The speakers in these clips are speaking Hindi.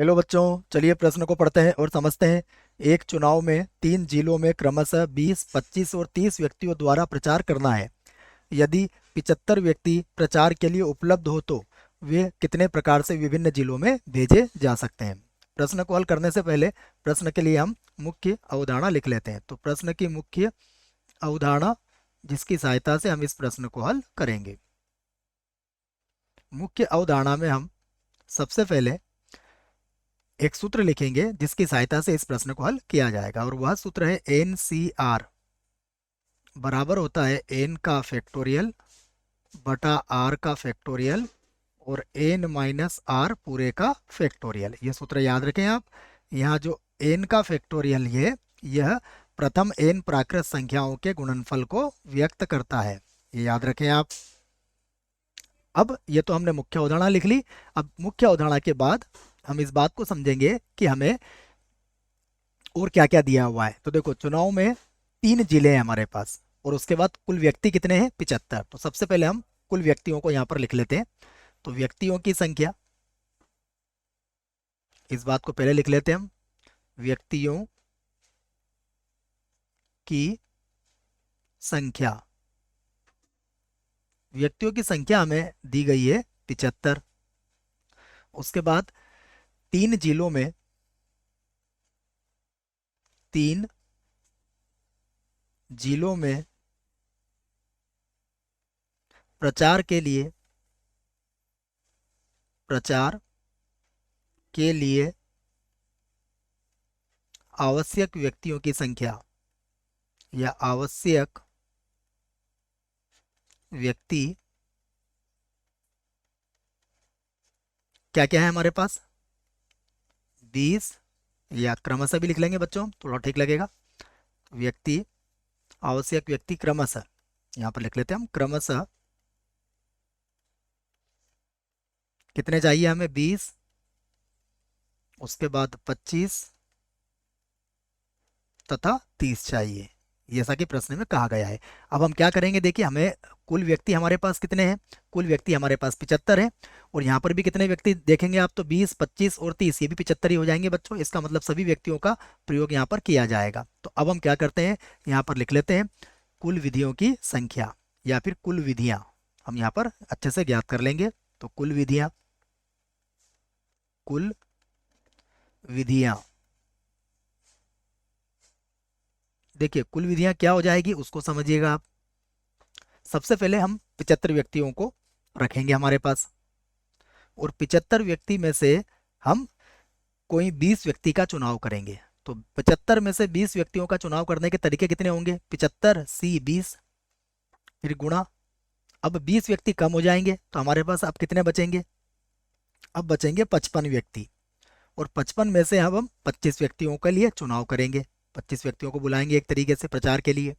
हेलो बच्चों, चलिए प्रश्न को पढ़ते हैं और समझते हैं। एक चुनाव में 3 जिलों में क्रमशः 20, 25 और 30 व्यक्तियों द्वारा प्रचार करना है। यदि 75 व्यक्ति प्रचार के लिए उपलब्ध हो तो वे कितने प्रकार से विभिन्न जिलों में भेजे जा सकते हैं। प्रश्न को हल करने से पहले प्रश्न के लिए हम मुख्य अवधारणा लिख लेते हैं। तो प्रश्न की मुख्य अवधारणा जिसकी सहायता से हम इस प्रश्न को हल करेंगे। मुख्य अवधारणा में हम सबसे पहले एक सूत्र लिखेंगे जिसकी सहायता से इस प्रश्न को हल किया जाएगा, और वह सूत्र है NCR बराबर होता है n का फैक्टोरियल बटा r का फैक्टोरियल और n माइनस r पूरे का फैक्टोरियल। ये सूत्र याद रखें आप। यहाँ जो n का फैक्टोरियल यह प्रथम n प्राकृत संख्याओं के गुणनफल को व्यक्त करता है, ये याद रखें आप। अब ये तो हमने मुख्य अवधारणा लिख ली। अब मुख्य अवधारणा के बाद हम इस बात को समझेंगे कि हमें और क्या क्या दिया हुआ है। तो देखो, चुनाव में 3 जिले हैं हमारे पास, और उसके बाद कुल व्यक्ति कितने हैं? 75। तो सबसे पहले हम कुल व्यक्तियों को यहाँ पर लिख लेते हैं। तो व्यक्तियों की संख्या, इस बात को पहले लिख लेते हैं हम। व्यक्तियों की संख्या, व्यक्तियों की संख्या हमें दी गई है 75। उसके बाद 3 जिलों में, 3 जिलों में प्रचार के लिए आवश्यक व्यक्तियों की संख्या या आवश्यक व्यक्ति क्या क्या है हमारे पास? 20, या क्रमशः भी लिख लेंगे बच्चों, थोड़ा ठीक लगेगा। व्यक्ति, आवश्यक व्यक्ति क्रमशः, यहाँ पर लिख लेते हैं हम क्रमशः कितने चाहिए हमें? 20, उसके बाद 25 तथा 30 चाहिए, जैसा कि प्रश्न में कहा गया है। अब हम क्या करेंगे, देखिए हमें कुल व्यक्ति हमारे पास कितने हैं? कुल व्यक्ति हमारे पास 75 है, और यहाँ पर भी कितने व्यक्ति देखेंगे आप? तो 20, 25 और 30, ये भी 75 ही हो जाएंगे बच्चों। इसका मतलब सभी व्यक्तियों का प्रयोग यहाँ पर किया जाएगा। तो अब हम क्या करते हैं, यहाँ पर लिख लेते हैं कुल विधियों की संख्या या फिर कुल विधियाँ। हम यहाँ पर अच्छे से ज्ञात कर लेंगे। तो कुल विधियाँ, कुल विधियाँ, देखिए कुल विधियाँ क्या हो जाएगी उसको समझिएगा आप। सबसे पहले हम 75 व्यक्तियों को रखेंगे हमारे पास, और 75 व्यक्ति में से हम कोई 20 व्यक्ति का चुनाव करेंगे। तो 75 में से 20 व्यक्तियों का चुनाव करने के तरीके कितने होंगे? 75 C 20, फिर गुणा। अब 20 व्यक्ति कम हो जाएंगे तो हमारे पास अब कितने बचेंगे? अब बचेंगे 55 व्यक्ति, और 55 में से अब हम 25 व्यक्तियों के लिए चुनाव करेंगे। 25 व्यक्तियों को बुलाएंगे एक तरीके से प्रचार के लिए।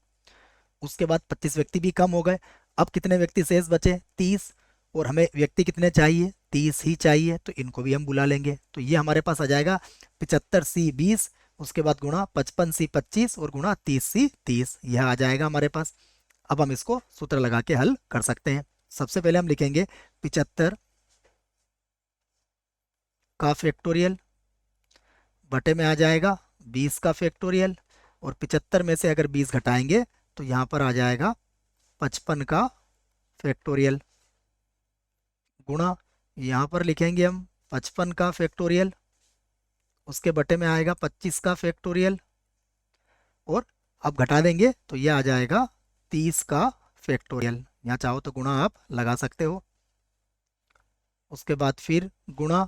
उसके बाद 25 व्यक्ति भी कम हो गए। अब कितने व्यक्ति शेष बचे? 30, और हमें व्यक्ति कितने चाहिए? 30 ही चाहिए, तो इनको भी हम बुला लेंगे। तो ये हमारे पास आ जाएगा 75 C 20, उसके बाद गुणा 55 C 25 और गुणा 30 C 30, यह आ जाएगा हमारे पास। अब हम इसको सूत्र लगा के हल कर सकते हैं। सबसे पहले हम लिखेंगे 75 का फैक्टोरियल बटे में आ जाएगा 20 का फैक्टोरियल, और 75 में से अगर 20 घटाएंगे तो यहाँ पर आ जाएगा 55 का फैक्टोरियल, गुणा यहाँ पर लिखेंगे हम 55 का फैक्टोरियल, उसके बटे में आएगा 25 का फैक्टोरियल, और अब घटा देंगे तो ये आ जाएगा 30 का फैक्टोरियल। यहाँ चाहो तो गुणा आप लगा सकते हो। उसके बाद फिर गुणा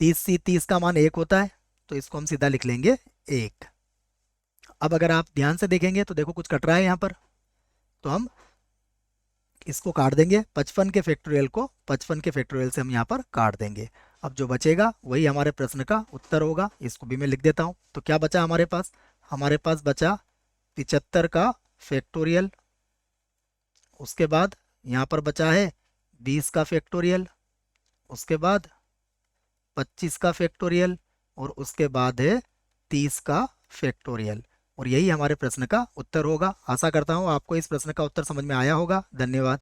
30 से 30 का मान 1 होता है, तो इसको हम सीधा लिख लेंगे 1। अब अगर आप ध्यान से देखेंगे तो देखो कुछ कट रहा है यहाँ पर, तो हम इसको काट देंगे। 55 के फैक्टोरियल को 55 के फैक्टोरियल से हम यहाँ पर काट देंगे। अब जो बचेगा वही हमारे प्रश्न का उत्तर होगा। इसको भी मैं लिख देता हूँ। तो क्या बचा हमारे पास? हमारे पास बचा 75 का फैक्टोरियल, उसके बाद यहाँ पर बचा है 20 का फैक्टोरियल, उसके बाद 25 का फैक्टोरियल, और उसके बाद है 30 का फैक्टोरियल, और यही हमारे प्रश्न का उत्तर होगा। आशा करता हूँ आपको इस प्रश्न का उत्तर समझ में आया होगा। धन्यवाद।